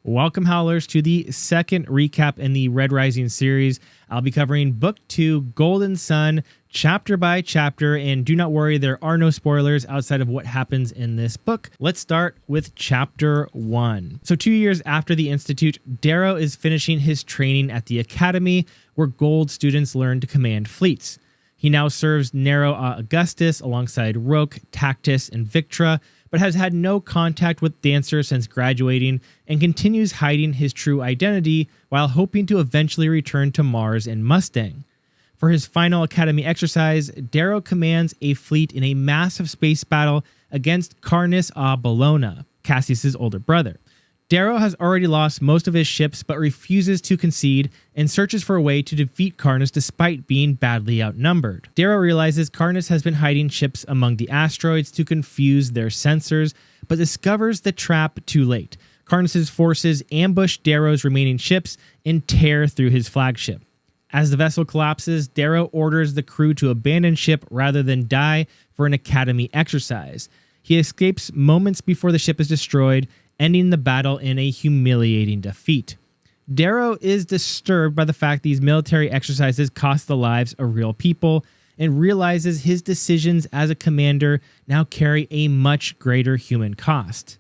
Welcome, Howlers, to the second recap in the Red Rising series. I'll be covering Book 2, Golden Sun, chapter by chapter, and do not worry, there are no spoilers outside of what happens in this book. Let's start with Chapter 1. So 2 years after the Institute, Darrow is finishing his training at the Academy, where Gold students learn to command fleets. He now serves Nero Augustus alongside Roque, Tactus, and Victra, but has had no contact with Dancer since graduating and continues hiding his true identity while hoping to eventually return to Mars and Mustang. For his final Academy exercise, Darrow commands a fleet in a massive space battle against Carnus a Bellona, Cassius's older brother. Darrow has already lost most of his ships but refuses to concede and searches for a way to defeat Carnus despite being badly outnumbered. Darrow realizes Carnus has been hiding ships among the asteroids to confuse their sensors, but discovers the trap too late. Carnus's forces ambush Darrow's remaining ships and tear through his flagship. As the vessel collapses, Darrow orders the crew to abandon ship rather than die for an Academy exercise. He escapes moments before the ship is destroyed, ending the battle in a humiliating defeat. Darrow is disturbed by the fact these military exercises cost the lives of real people and realizes his decisions as a commander now carry a much greater human cost.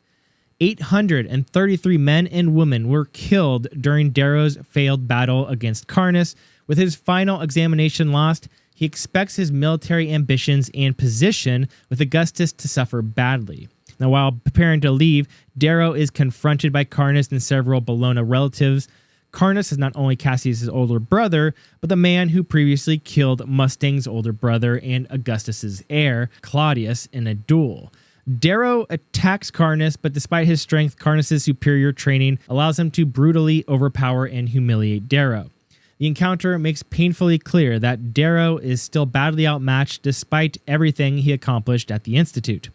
833 men and women were killed during Darrow's failed battle against Carnus. With his final examination lost, he expects his military ambitions and position with Augustus to suffer badly. Now, while preparing to leave, Darrow is confronted by Carnus and several Bellona relatives. Carnus is not only Cassius's older brother, but the man who previously killed Mustang's older brother and Augustus's heir, Claudius, in a duel. Darrow attacks Carnus, but despite his strength, Carnus's superior training allows him to brutally overpower and humiliate Darrow. The encounter makes painfully clear that Darrow is still badly outmatched despite everything he accomplished at the Institute.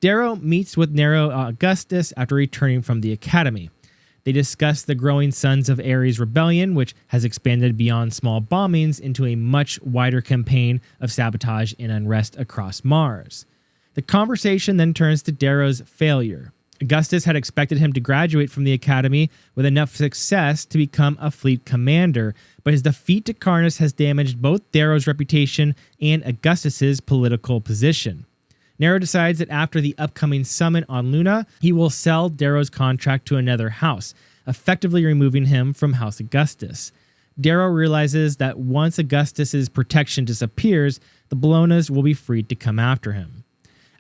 Darrow meets with Nero Augustus after returning from the Academy. They discuss the growing Sons of Ares rebellion, which has expanded beyond small bombings into a much wider campaign of sabotage and unrest across Mars. The conversation then turns to Darrow's failure. Augustus had expected him to graduate from the Academy with enough success to become a fleet commander, but his defeat to Carnus has damaged both Darrow's reputation and Augustus's political position. Nero decides that after the upcoming summit on Luna, he will sell Darrow's contract to another house, effectively removing him from House Augustus. Darrow realizes that once Augustus's protection disappears, the Bellonas will be freed to come after him.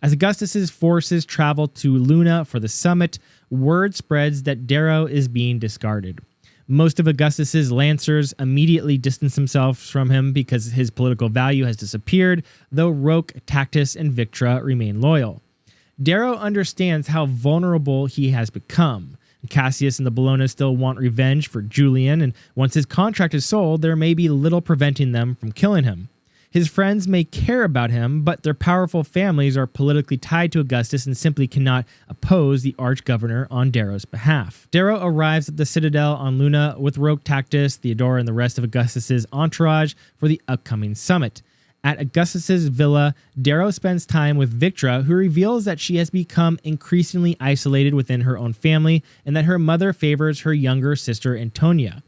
As Augustus's forces travel to Luna for the summit, word spreads that Darrow is being discarded. Most of Augustus's lancers immediately distance themselves from him because his political value has disappeared, though Roque, Tactus, and Victra remain loyal. Darrow understands how vulnerable he has become. Cassius and the Bellonas still want revenge for Julian, and once his contract is sold, there may be little preventing them from killing him. His friends may care about him, but their powerful families are politically tied to Augustus and simply cannot oppose the arch-governor on Darrow's behalf. Darrow arrives at the Citadel on Luna with Roque, Tactus, Theodora, and the rest of Augustus's entourage for the upcoming summit. At Augustus's villa, Darrow spends time with Victra, who reveals that she has become increasingly isolated within her own family and that her mother favors her younger sister Antonia.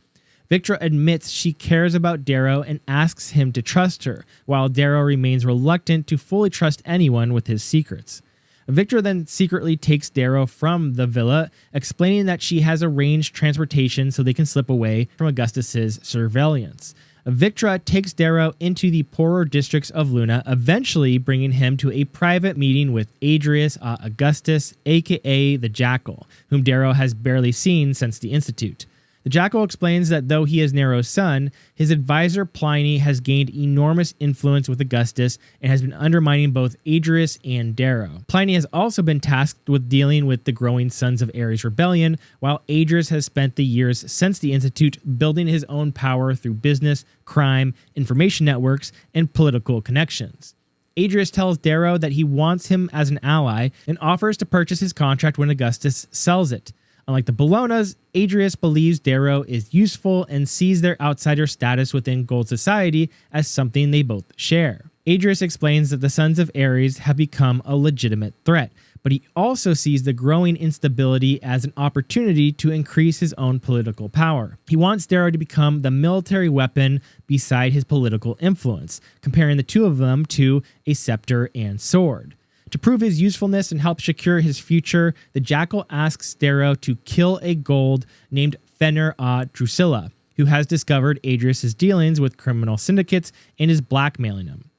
Victra admits she cares about Darrow and asks him to trust her, while Darrow remains reluctant to fully trust anyone with his secrets. Victra then secretly takes Darrow from the villa, explaining that she has arranged transportation so they can slip away from Augustus's surveillance. Victra takes Darrow into the poorer districts of Luna, eventually bringing him to a private meeting with Adrius Augustus, aka the Jackal, whom Darrow has barely seen since the Institute. The Jackal explains that though he is Nero's son, his advisor Pliny has gained enormous influence with Augustus and has been undermining both Adrius and Darrow. Pliny has also been tasked with dealing with the growing Sons of Ares rebellion, while Adrius has spent the years since the Institute building his own power through business, crime, information networks, and political connections. Adrius tells Darrow that he wants him as an ally and offers to purchase his contract when Augustus sells it. Unlike the Bellonas, Adrius believes Darrow is useful and sees their outsider status within Gold Society as something they both share. Adrius explains that the Sons of Ares have become a legitimate threat, but he also sees the growing instability as an opportunity to increase his own political power. He wants Darrow to become the military weapon beside his political influence, comparing the two of them to a scepter and sword. To prove his usefulness and help secure his future, the Jackal asks Darrow to kill a gold named Fenner Drusilla, who has discovered Adrius' dealings with criminal syndicates and is blackmailing him.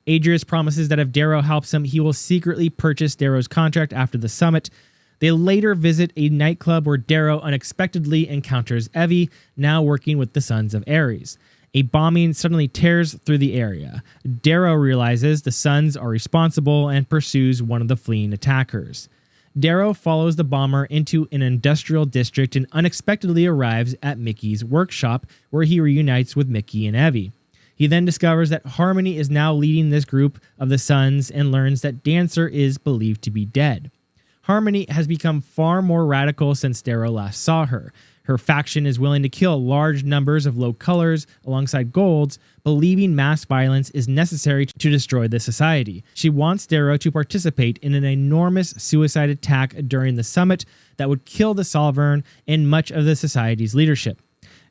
Adrius promises that if Darrow helps him, he will secretly purchase Darrow's contract after the summit. They later visit a nightclub where Darrow unexpectedly encounters Evie, now working with the Sons of Ares. A bombing suddenly tears through the area. Darrow realizes the Sons are responsible and pursues one of the fleeing attackers. Darrow follows the bomber into an industrial district and unexpectedly arrives at Mickey's workshop, where he reunites with Mickey and Evie. He then discovers that Harmony is now leading this group of the Sons and learns that Dancer is believed to be dead. Harmony has become far more radical since Darrow last saw her. Her faction is willing to kill large numbers of low colors alongside golds, believing mass violence is necessary to destroy the society. She wants Darrow to participate in an enormous suicide attack during the summit that would kill the Sovereign and much of the society's leadership.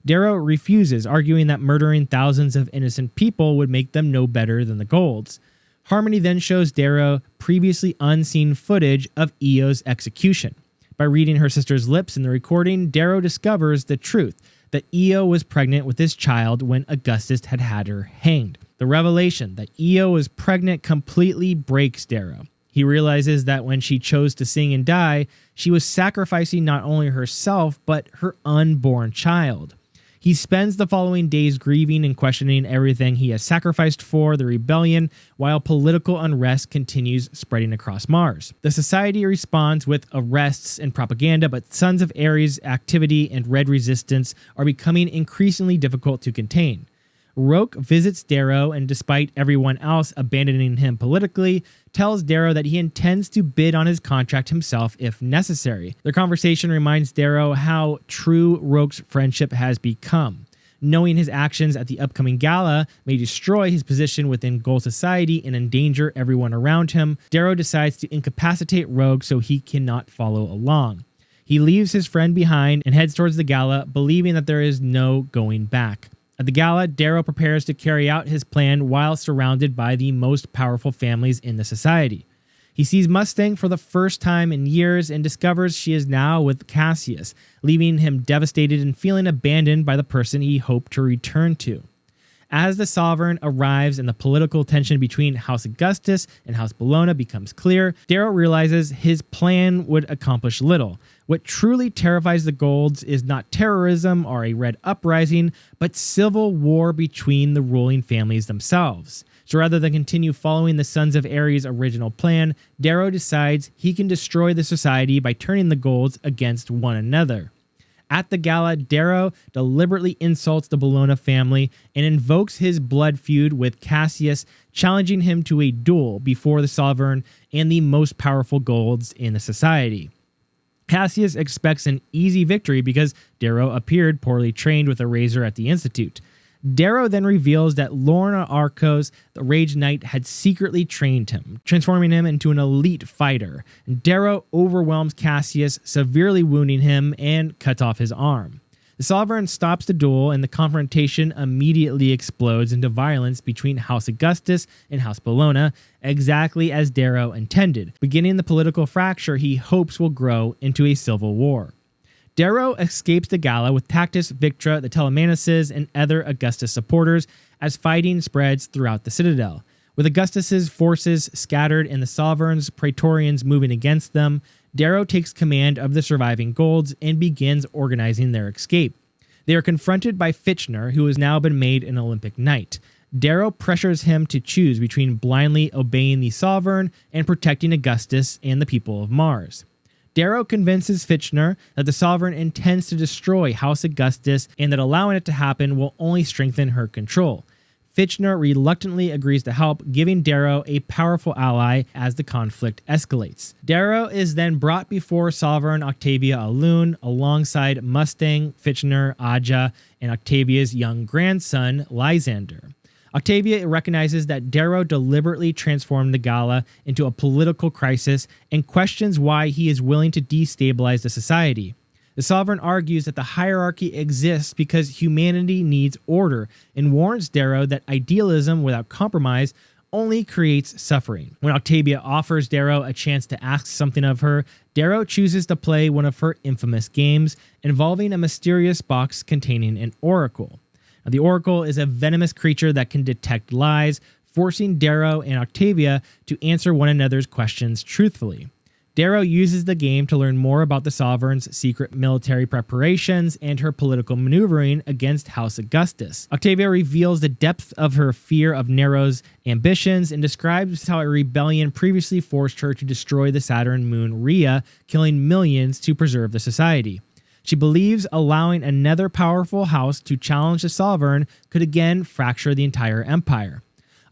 Darrow refuses, arguing that murdering thousands of innocent people would make them no better than the Golds. Harmony then shows Darrow previously unseen footage of Io's execution. By reading her sister's lips in the recording, Darrow discovers the truth, that Io was pregnant with his child when Augustus had her hanged. The revelation that Io was pregnant completely breaks Darrow. He realizes that when she chose to sing and die, she was sacrificing not only herself, but her unborn child. He spends the following days grieving and questioning everything he has sacrificed for the rebellion, while political unrest continues spreading across Mars. The society responds with arrests and propaganda, but Sons of Ares activity and Red resistance are becoming increasingly difficult to contain. Roke visits Darrow and, despite everyone else abandoning him politically, tells Darrow that he intends to bid on his contract himself if necessary. Their conversation reminds Darrow how true Roke's friendship has become. Knowing his actions at the upcoming gala may destroy his position within Gold Society and endanger everyone around him, Darrow decides to incapacitate Rogue so he cannot follow along. He leaves his friend behind and heads towards the gala, believing that there is no going back. At the gala, Darrow prepares to carry out his plan while surrounded by the most powerful families in the society. He sees Mustang for the first time in years and discovers she is now with Cassius, leaving him devastated and feeling abandoned by the person he hoped to return to. As the Sovereign arrives and the political tension between House Augustus and House Bologna becomes clear, Darrow realizes his plan would accomplish little. What truly terrifies the Golds is not terrorism or a red uprising, but civil war between the ruling families themselves. So rather than continue following the Sons of Ares' original plan, Darrow decides he can destroy the society by turning the Golds against one another. At the gala, Darrow deliberately insults the Bologna family and invokes his blood feud with Cassius, challenging him to a duel before the Sovereign and the most powerful Golds in the society. Cassius expects an easy victory because Darrow appeared poorly trained with a razor at the Institute. Darrow then reveals that Lorna Arcos, the Rage Knight, had secretly trained him, transforming him into an elite fighter. Darrow overwhelms Cassius, severely wounding him and cuts off his arm. The Sovereign stops the duel, and the confrontation immediately explodes into violence between House Augustus and House Bologna, exactly as Darrow intended, beginning the political fracture he hopes will grow into a civil war. Darrow escapes the gala with Tactus, Victra, the Telemanuses, and other Augustus supporters as fighting spreads throughout the Citadel. With Augustus's forces scattered and the Sovereign's Praetorians moving against them, Darrow takes command of the surviving Golds and begins organizing their escape. They are confronted by Fitchner, who has now been made an Olympic Knight. Darrow pressures him to choose between blindly obeying the Sovereign and protecting Augustus and the people of Mars. Darrow convinces Fitchner that the Sovereign intends to destroy House Augustus and that allowing it to happen will only strengthen her control. Fitchner reluctantly agrees to help, giving Darrow a powerful ally as the conflict escalates. Darrow is then brought before Sovereign Octavia Alun alongside Mustang, Fitchner, Aja, and Octavia's young grandson, Lysander. Octavia recognizes that Darrow deliberately transformed the gala into a political crisis and questions why he is willing to destabilize the society. The Sovereign argues that the hierarchy exists because humanity needs order and warns Darrow that idealism without compromise only creates suffering. When Octavia offers Darrow a chance to ask something of her, Darrow chooses to play one of her infamous games involving a mysterious box containing an oracle. Now, the oracle is a venomous creature that can detect lies, forcing Darrow and Octavia to answer one another's questions truthfully. Darrow uses the game to learn more about the Sovereign's secret military preparations and her political maneuvering against House Augustus. Octavia reveals the depth of her fear of Nero's ambitions and describes how a rebellion previously forced her to destroy the Saturn moon Rhea, killing millions to preserve the society. She believes allowing another powerful house to challenge the Sovereign could again fracture the entire empire.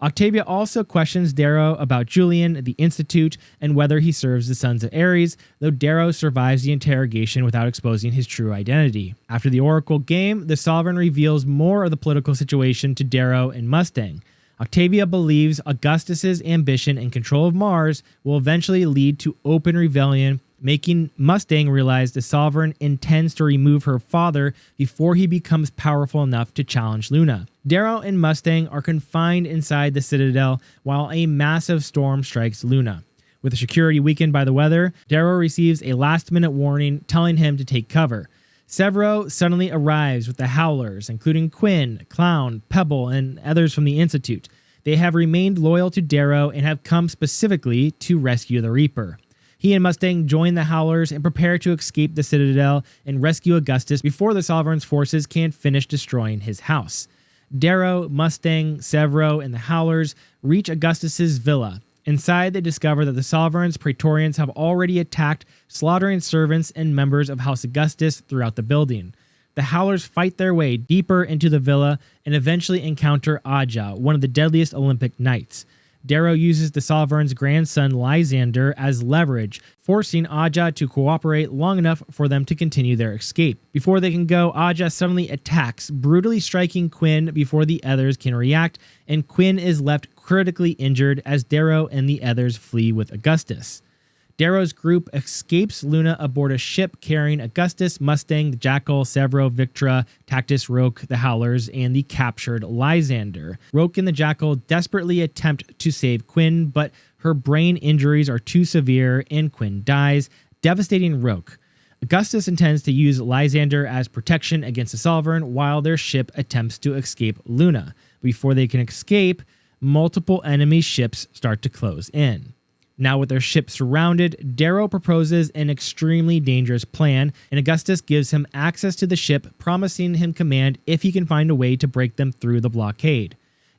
Octavia also questions Darrow about Julian, the Institute, and whether he serves the Sons of Ares, though Darrow survives the interrogation without exposing his true identity. After the Oracle game, the Sovereign reveals more of the political situation to Darrow and Mustang. Octavia believes Augustus's ambition and control of Mars will eventually lead to open rebellion, making Mustang realize the Sovereign intends to remove her father before he becomes powerful enough to challenge Luna. Darrow and Mustang are confined inside the Citadel while a massive storm strikes Luna. With the security weakened by the weather, Darrow receives a last-minute warning telling him to take cover. Severo suddenly arrives with the Howlers, including Quinn, Clown, Pebble, and others from the Institute. They have remained loyal to Darrow and have come specifically to rescue the Reaper. He and Mustang join the Howlers and prepare to escape the Citadel and rescue Augustus before the Sovereign's forces can finish destroying his house. Darrow, Mustang, Severo, and the Howlers reach Augustus's villa. Inside, they discover that the Sovereign's Praetorians have already attacked, slaughtering servants and members of House Augustus throughout the building. The Howlers fight their way deeper into the villa and eventually encounter Aja, one of the deadliest Olympic knights. Darrow uses the Sovereign's grandson Lysander as leverage, forcing Aja to cooperate long enough for them to continue their escape. Before they can go, Aja suddenly attacks, brutally striking Quinn before the others can react, and Quinn is left critically injured as Darrow and the others flee with Augustus. Darrow's group escapes Luna aboard a ship carrying Augustus, Mustang, the Jackal, Severo, Victra, Tactus, Roke, the Howlers, and the captured Lysander. Roke and the Jackal desperately attempt to save Quinn, but her brain injuries are too severe and Quinn dies, devastating Roke. Augustus intends to use Lysander as protection against the Sovereign while their ship attempts to escape Luna. Before they can escape, multiple enemy ships start to close in. Now with their ship surrounded, Darrow proposes an extremely dangerous plan, and Augustus gives him access to the ship, promising him command if he can find a way to break them through the blockade.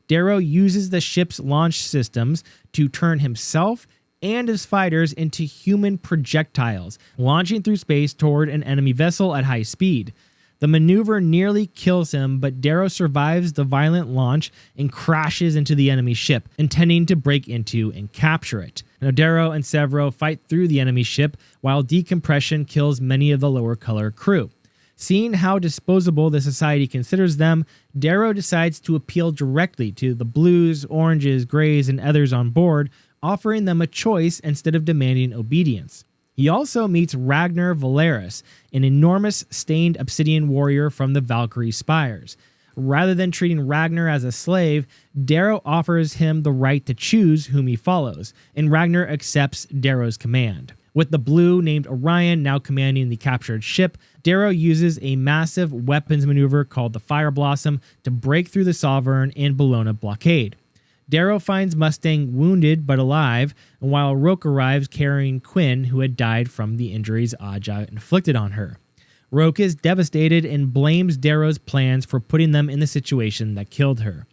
Darrow uses the ship's launch systems to turn himself and his fighters into human projectiles, launching through space toward an enemy vessel at high speed. The maneuver nearly kills him, but Darrow survives the violent launch and crashes into the enemy ship, intending to break into and capture it. Now Darrow and Severo fight through the enemy ship, while decompression kills many of the lower color crew. Seeing how disposable the society considers them, Darrow decides to appeal directly to the blues, oranges, grays, and others on board, offering them a choice instead of demanding obedience. He also meets Ragnar Valeris, an enormous stained obsidian warrior from the Valkyrie Spires. Rather than treating Ragnar as a slave, Darrow offers him the right to choose whom he follows, and Ragnar accepts Darrow's command. With the blue named Orion now commanding the captured ship, Darrow uses a massive weapons maneuver called the Fire Blossom to break through the Sovereign and Bologna blockade. Darrow finds Mustang wounded but alive, and while Roke arrives carrying Quinn, who had died from the injuries Aja inflicted on her. Roke is devastated and blames Darrow's plans for putting them in the situation that killed her.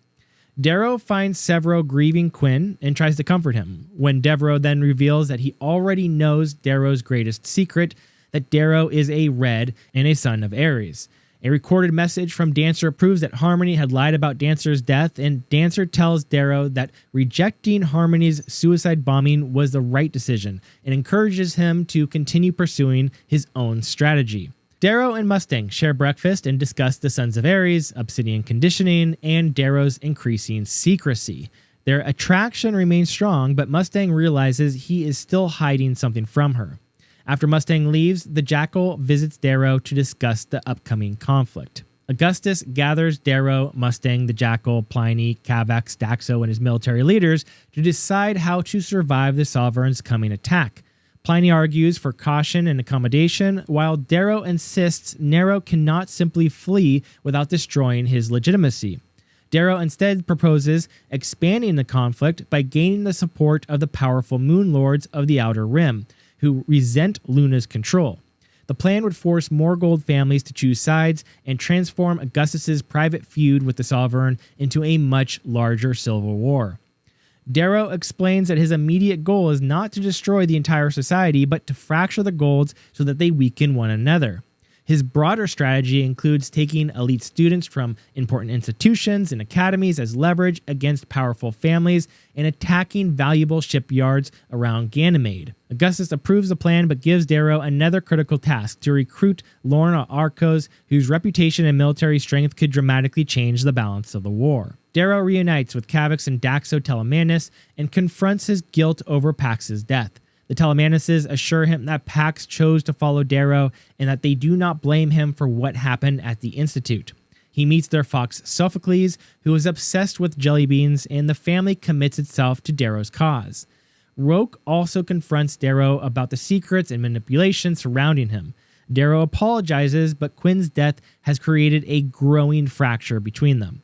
Darrow finds Severo grieving Quinn and tries to comfort him, when Devero then reveals that he already knows Darrow's greatest secret, that Darrow is a Red and a son of Ares. A recorded message from Dancer proves that Harmony had lied about Dancer's death, and Dancer tells Darrow that rejecting Harmony's suicide bombing was the right decision and encourages him to continue pursuing his own strategy. Darrow and Mustang share breakfast and discuss the Sons of Ares, obsidian conditioning, and Darrow's increasing secrecy. Their attraction remains strong, but Mustang realizes he is still hiding something from her. After Mustang leaves, the Jackal visits Darrow to discuss the upcoming conflict. Augustus gathers Darrow, Mustang, the Jackal, Pliny, Cavax, Daxo, and his military leaders to decide how to survive the Sovereign's coming attack. Pliny argues for caution and accommodation, while Darrow insists Nero cannot simply flee without destroying his legitimacy. Darrow instead proposes expanding the conflict by gaining the support of the powerful Moon Lords of the Outer Rim, who resent Luna's control. The plan would force more gold families to choose sides and transform Augustus's private feud with the Sovereign into a much larger civil war. Darrow explains that his immediate goal is not to destroy the entire society, but to fracture the golds so that they weaken one another. His broader strategy includes taking elite students from important institutions and academies as leverage against powerful families and attacking valuable shipyards around Ganymede. Augustus approves the plan but gives Darrow another critical task: to recruit Lorna Arcos, whose reputation and military strength could dramatically change the balance of the war. Darrow reunites with Cavax and Daxo Telemanus and confronts his guilt over Pax's death. The Telemanuses assure him that Pax chose to follow Darrow and that they do not blame him for what happened at the Institute. He meets their fox Sophocles, who is obsessed with jelly beans, and the family commits itself to Darrow's cause. Roke also confronts Darrow about the secrets and manipulation surrounding him. Darrow apologizes, but Quinn's death has created a growing fracture between them.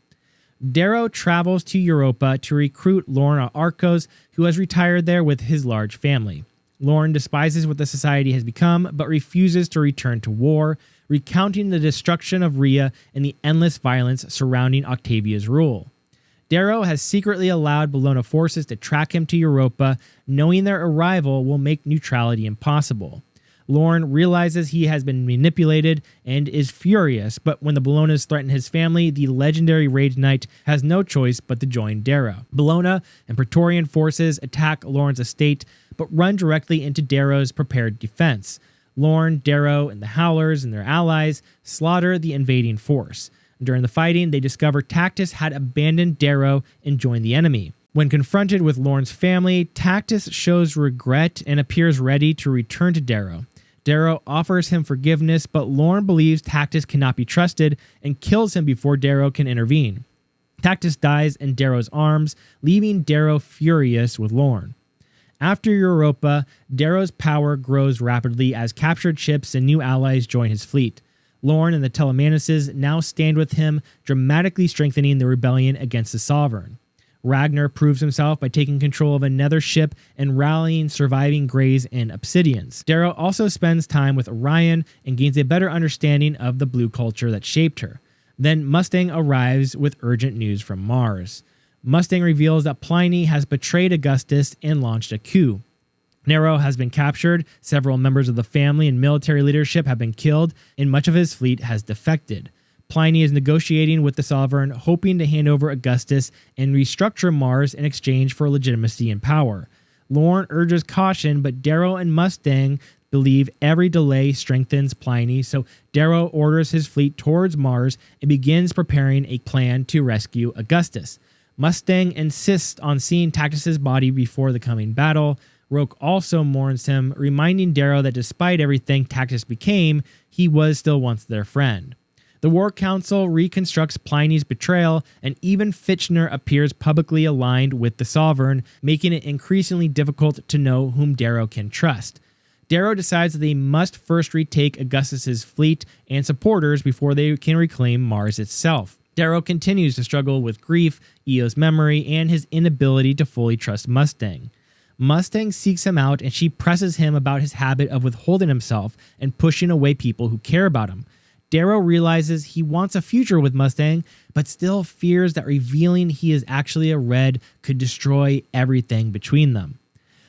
Darrow travels to Europa to recruit Lorna Arcos, who has retired there with his large family. Lorne despises what the society has become, but refuses to return to war, recounting the destruction of Rhea and the endless violence surrounding Octavia's rule. Darrow has secretly allowed Bologna forces to track him to Europa, knowing their arrival will make neutrality impossible. Lorne realizes he has been manipulated and is furious, but when the Bolognas threaten his family, the legendary Rage Knight has no choice but to join Darrow. Bologna and Praetorian forces attack Lorne's estate, but run directly into Darrow's prepared defense. Lorne, Darrow, and the Howlers and their allies slaughter the invading force. During the fighting, they discover Tactus had abandoned Darrow and joined the enemy. When confronted with Lorne's family, Tactus shows regret and appears ready to return to Darrow. Darrow offers him forgiveness, but Lorne believes Tactus cannot be trusted and kills him before Darrow can intervene. Tactus dies in Darrow's arms, leaving Darrow furious with Lorne. After Europa, Darrow's power grows rapidly as captured ships and new allies join his fleet. Lorne and the Telemanuses now stand with him, dramatically strengthening the rebellion against the Sovereign. Ragnar proves himself by taking control of another ship and rallying surviving Greys and Obsidians. Darrow also spends time with Orion and gains a better understanding of the blue culture that shaped her. Then Mustang arrives with urgent news from Mars. Mustang reveals that Pliny has betrayed Augustus and launched a coup. Nero has been captured, several members of the family and military leadership have been killed, and much of his fleet has defected. Pliny is negotiating with the Sovereign, hoping to hand over Augustus and restructure Mars in exchange for legitimacy and power. Lorne urges caution, but Darrow and Mustang believe every delay strengthens Pliny, so Darrow orders his fleet towards Mars and begins preparing a plan to rescue Augustus. Mustang insists on seeing Tactus's body before the coming battle. Roke also mourns him, reminding Darrow that despite everything Tactus became, he was still once their friend. The War Council reconstructs Pliny's betrayal, and even Fitchner appears publicly aligned with the Sovereign, making it increasingly difficult to know whom Darrow can trust. Darrow decides that they must first retake Augustus's fleet and supporters before they can reclaim Mars itself. Darrow continues to struggle with grief, Eo's memory, and his inability to fully trust Mustang. Mustang seeks him out, and she presses him about his habit of withholding himself and pushing away people who care about him. Darrow realizes he wants a future with Mustang, but still fears that revealing he is actually a Red could destroy everything between them.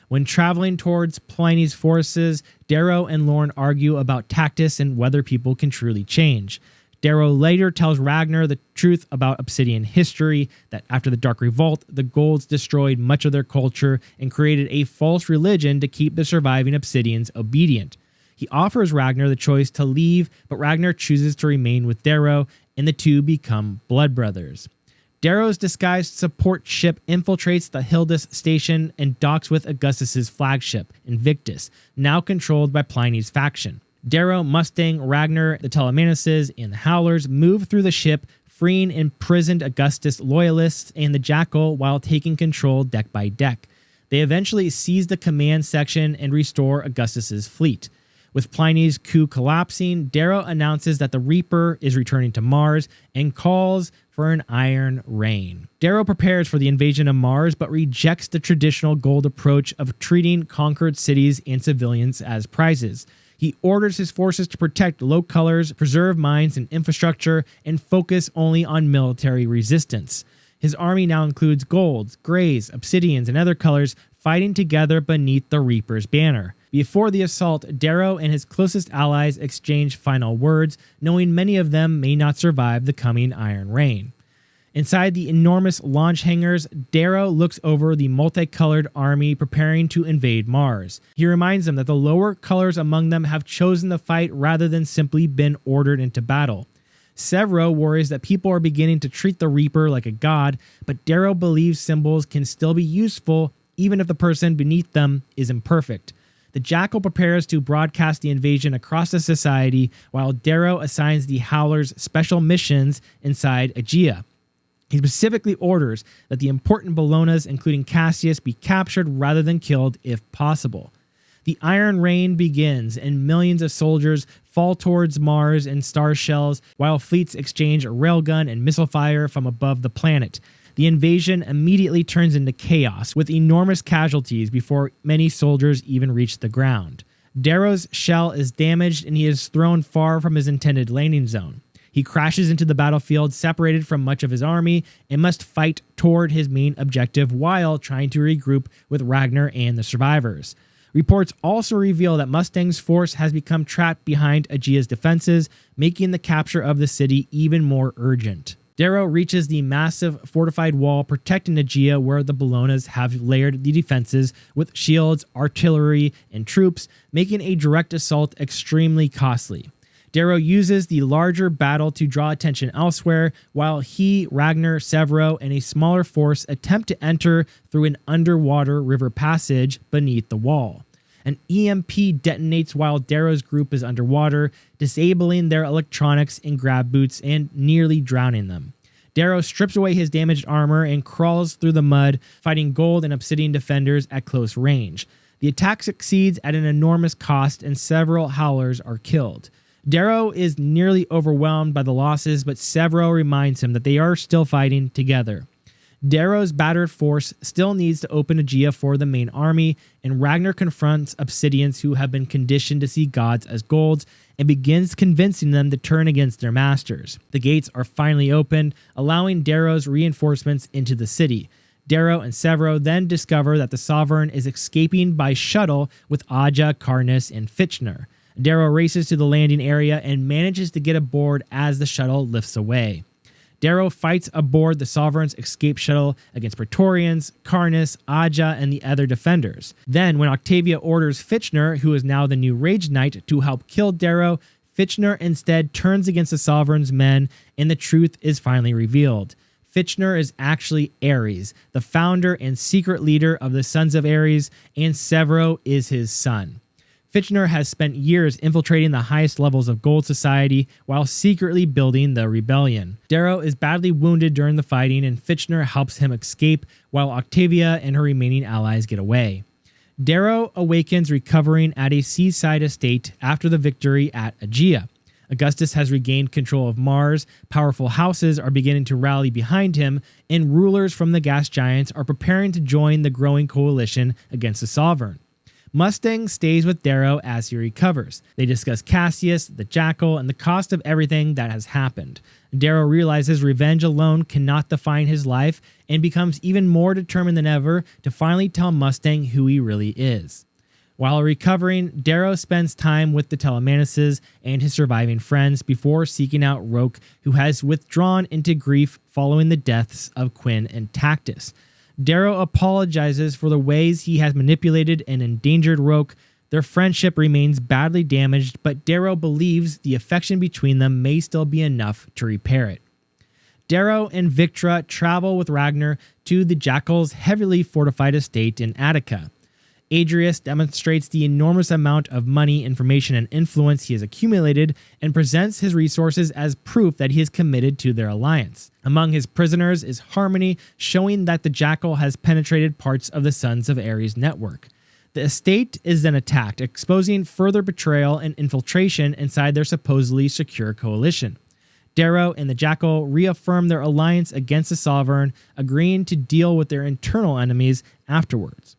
When traveling towards Pliny's forces, Darrow and Lorne argue about Tactus and whether people can truly change. Darrow later tells Ragnar the truth about Obsidian history, that after the Dark Revolt, the Golds destroyed much of their culture and created a false religion to keep the surviving Obsidians obedient. He offers Ragnar the choice to leave, but Ragnar chooses to remain with Darrow, and the two become blood brothers. Darrow's disguised support ship infiltrates the Hildis station and docks with Augustus's flagship, Invictus, now controlled by Pliny's faction. Darrow, Mustang, Ragnar, the Telemanuses, and the Howlers move through the ship, freeing imprisoned Augustus loyalists and the Jackal while taking control deck by deck. They eventually seize the command section and restore Augustus's fleet. With Pliny's coup collapsing, Darrow announces that the Reaper is returning to Mars and calls for an Iron Rain. Darrow prepares for the invasion of Mars, but rejects the traditional gold approach of treating conquered cities and civilians as prizes. He orders his forces to protect low colors, preserve mines and infrastructure, and focus only on military resistance. His army now includes golds, grays, obsidians, and other colors fighting together beneath the Reaper's banner. Before the assault, Darrow and his closest allies exchange final words, knowing many of them may not survive the coming Iron Rain. Inside the enormous launch hangars, Darrow looks over the multicolored army preparing to invade Mars. He reminds them that the lower colors among them have chosen the fight rather than simply been ordered into battle. Severo worries that people are beginning to treat the Reaper like a god, but Darrow believes symbols can still be useful even if the person beneath them is imperfect. The Jackal prepares to broadcast the invasion across the society, while Darrow assigns the Howlers special missions inside Aegea. He specifically orders that the important Bolognas, including Cassius, be captured rather than killed if possible. The Iron Rain begins, and millions of soldiers fall towards Mars in star shells, while fleets exchange railgun and missile fire from above the planet. The invasion immediately turns into chaos, with enormous casualties before many soldiers even reach the ground. Darrow's shell is damaged, and he is thrown far from his intended landing zone. He crashes into the battlefield, separated from much of his army, and must fight toward his main objective while trying to regroup with Ragnar and the survivors. Reports also reveal that Mustang's force has become trapped behind Aegea's defenses, making the capture of the city even more urgent. Darrow reaches the massive fortified wall protecting Aegea, where the Bolognas have layered the defenses with shields, artillery, and troops, making a direct assault extremely costly. Darrow uses the larger battle to draw attention elsewhere, while he, Ragnar, Severo, and a smaller force attempt to enter through an underwater river passage beneath the wall. An EMP detonates while Darrow's group is underwater, disabling their electronics and grab boots and nearly drowning them. Darrow strips away his damaged armor and crawls through the mud, fighting gold and obsidian defenders at close range. The attack succeeds at an enormous cost, and several Howlers are killed. Darrow is nearly overwhelmed by the losses, but Severo reminds him that they are still fighting together. Darrow's battered force still needs to open Aegea for the main army, and Ragnar confronts Obsidians who have been conditioned to see gods as golds and begins convincing them to turn against their masters. The gates are finally opened, allowing Darrow's reinforcements into the city. Darrow and Severo then discover that the Sovereign is escaping by shuttle with Aja, Karnas, and Fitchner. Darrow races to the landing area and manages to get aboard as the shuttle lifts away. Darrow fights aboard the Sovereign's escape shuttle against Praetorians, Karnas, Aja, and the other defenders. Then, when Octavia orders Fitchner, who is now the new Rage Knight, to help kill Darrow, Fitchner instead turns against the Sovereign's men, and the truth is finally revealed. Fitchner is actually Ares, the founder and secret leader of the Sons of Ares, and Severo is his son. Fitchner has spent years infiltrating the highest levels of Gold Society while secretly building the rebellion. Darrow is badly wounded during the fighting, and Fitchner helps him escape while Octavia and her remaining allies get away. Darrow awakens recovering at a seaside estate after the victory at Aegea. Augustus has regained control of Mars, powerful houses are beginning to rally behind him, and rulers from the gas giants are preparing to join the growing coalition against the Sovereign. Mustang stays with Darrow as he recovers. They discuss Cassius, the Jackal, and the cost of everything that has happened. Darrow realizes revenge alone cannot define his life and becomes even more determined than ever to finally tell Mustang who he really is. While recovering, Darrow spends time with the Telemanuses and his surviving friends before seeking out Roke, who has withdrawn into grief following the deaths of Quinn and Tactus. Darrow apologizes for the ways he has manipulated and endangered Roke. Their friendship remains badly damaged, but Darrow believes the affection between them may still be enough to repair it. Darrow and Victra travel with Ragnar to the Jackal's heavily fortified estate in Attica. Adrius demonstrates the enormous amount of money, information, and influence he has accumulated and presents his resources as proof that he is committed to their alliance. Among his prisoners is Harmony, showing that the Jackal has penetrated parts of the Sons of Ares network. The estate is then attacked, exposing further betrayal and infiltration inside their supposedly secure coalition. Darrow and the Jackal reaffirm their alliance against the Sovereign, agreeing to deal with their internal enemies afterwards.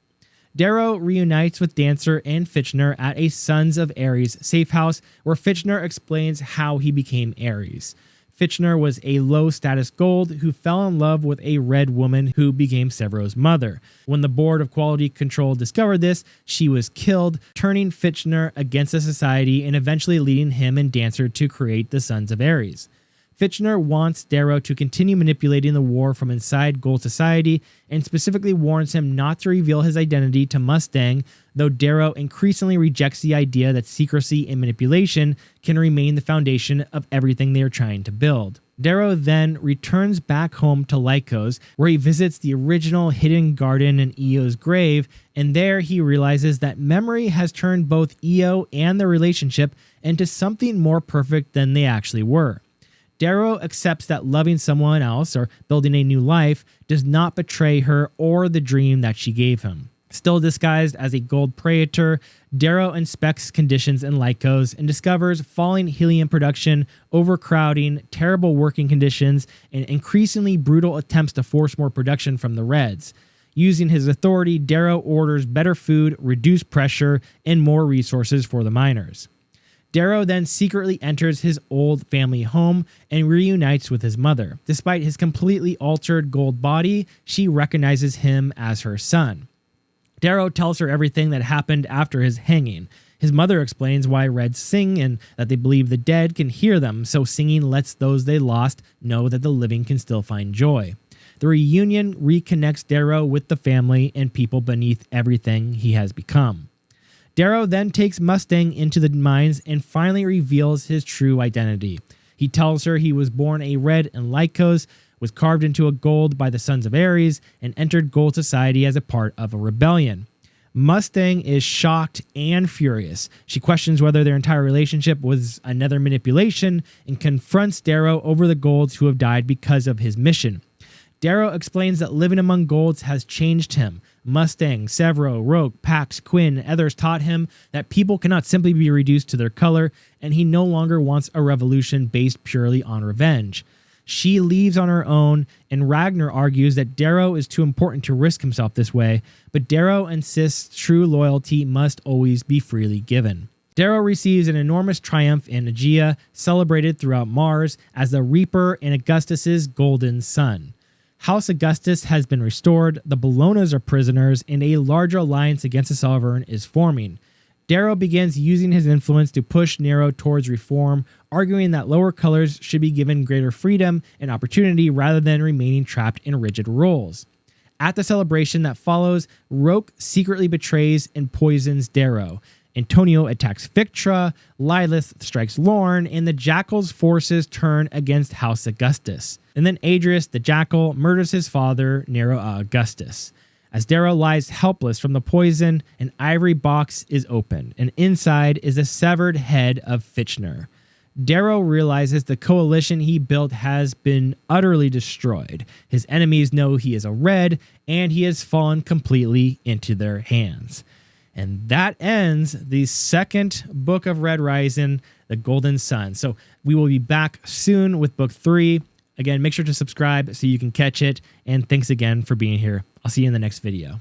Darrow reunites with Dancer and Fitchner at a Sons of Ares safe house, where Fitchner explains how he became Ares. Fitchner was a low-status Gold who fell in love with a red woman who became Severo's mother. When the Board of Quality Control discovered this, she was killed, turning Fitchner against the society and eventually leading him and Dancer to create the Sons of Ares. Fitchner wants Darrow to continue manipulating the war from inside Gold Society and specifically warns him not to reveal his identity to Mustang, though Darrow increasingly rejects the idea that secrecy and manipulation can remain the foundation of everything they are trying to build. Darrow then returns back home to Lycos, where he visits the original hidden garden in Eo's grave, and there he realizes that memory has turned both Eo and their relationship into something more perfect than they actually were. Darrow accepts that loving someone else or building a new life does not betray her or the dream that she gave him. Still disguised as a Gold Praetor, Darrow inspects conditions in Lycos and discovers falling helium production, overcrowding, terrible working conditions, and increasingly brutal attempts to force more production from the Reds. Using his authority, Darrow orders better food, reduced pressure, and more resources for the miners. Darrow then secretly enters his old family home and reunites with his mother. Despite his completely altered gold body, she recognizes him as her son. Darrow tells her everything that happened after his hanging. His mother explains why Reds sing and that they believe the dead can hear them, so singing lets those they lost know that the living can still find joy. The reunion reconnects Darrow with the family and people beneath everything he has become. Darrow then takes Mustang into the mines and finally reveals his true identity. He tells her he was born a Red in Lycos, was carved into a Gold by the Sons of Ares, and entered Gold Society as a part of a rebellion. Mustang is shocked and furious. She questions whether their entire relationship was another manipulation and confronts Darrow over the Golds who have died because of his mission. Darrow explains that living among Golds has changed him. Mustang, Severo, Rogue, Pax, Quinn, and others taught him that people cannot simply be reduced to their color, and he no longer wants a revolution based purely on revenge. She leaves on her own, and Ragnar argues that Darrow is too important to risk himself this way, but Darrow insists true loyalty must always be freely given. Darrow receives an enormous triumph in Aegea, celebrated throughout Mars as the Reaper and Augustus's golden son. House Augustus has been restored, the Bolognas are prisoners, and a larger alliance against the Sovereign is forming. Darrow begins using his influence to push Nero towards reform, arguing that lower colors should be given greater freedom and opportunity rather than remaining trapped in rigid roles. At the celebration that follows, Roque secretly betrays and poisons Darrow. Antonio attacks Victra, Lilith strikes Lorne, and the Jackal's forces turn against House Augustus. And then Adrius, the Jackal, murders his father, Nero Augustus. As Darrow lies helpless from the poison, an ivory box is opened, and inside is the severed head of Fitchner. Darrow realizes the coalition he built has been utterly destroyed. His enemies know he is a Red, and he has fallen completely into their hands. And that ends the second book of Red Rising, The Golden Sun. So we will be back soon with book 3. Again, make sure to subscribe so you can catch it. And thanks again for being here. I'll see you in the next video.